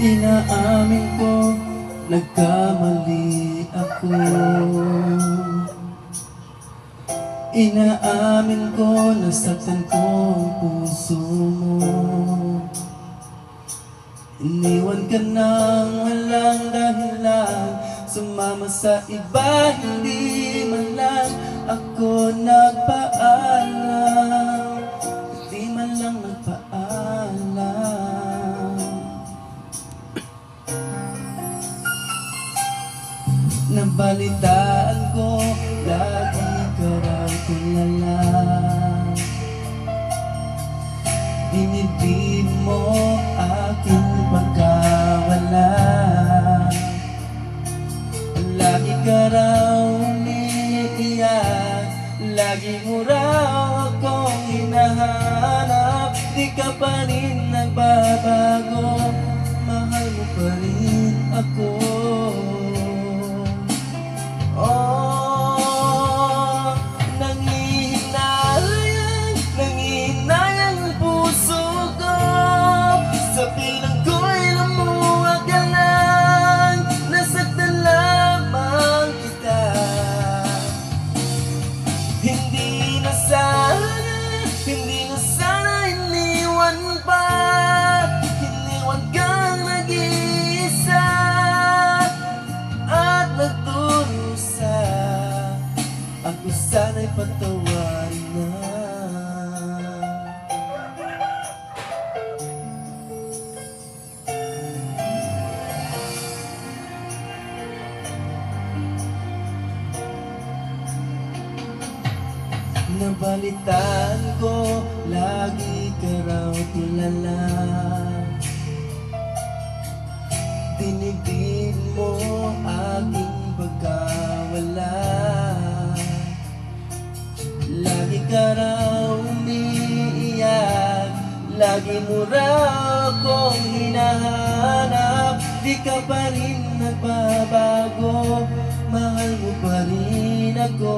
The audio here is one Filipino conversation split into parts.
Inaamin ko, nagkamali ako. Inaamin ko, nasaktan ko ang puso mo. Iniwan ka nang walang dahilan, sumama sa iba, hindi man lang ako nagpaalam. Hindi man lang nagpaalam. Nabalitaan ko, lagi ka raw kilala. Dinibdib mo aking pagkawala. Lagi ka raw umiiyak, lagi mo raw akong hinahanap. Di ka pa rin nagbabago, mahal mo pa rin ako. Oh, nangihinayang ang puso ko. Sa pilang ko'y lumuha ka lang, nasaktan lamang kita. Hindi na sana iniwan pa. Iniwan kang nag-iisa at nagdurusa. Ako sana'y patawarin na. Nabalitaan ko, lagi ka raw kilala. Dinibdib mo aking pagkawala. Lagi ka raw umiiyak, lagi mo raw akong hinahanap. Di ka pa rin nagbabago, mahal mo pa rin ako.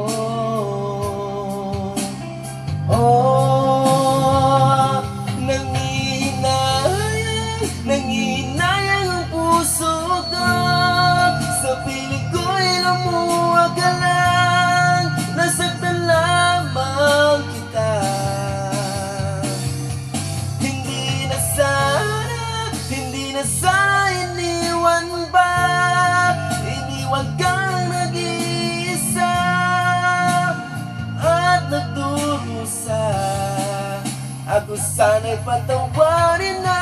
Oh, nangihinayang ang puso ko. Sa piling ko'y lumuha ka lang, nasaktan lamang kita. Hindi na sana iniwan ba. Iniwan kang nag-iisa at nagdurusa. Ako sana'y patawarin na.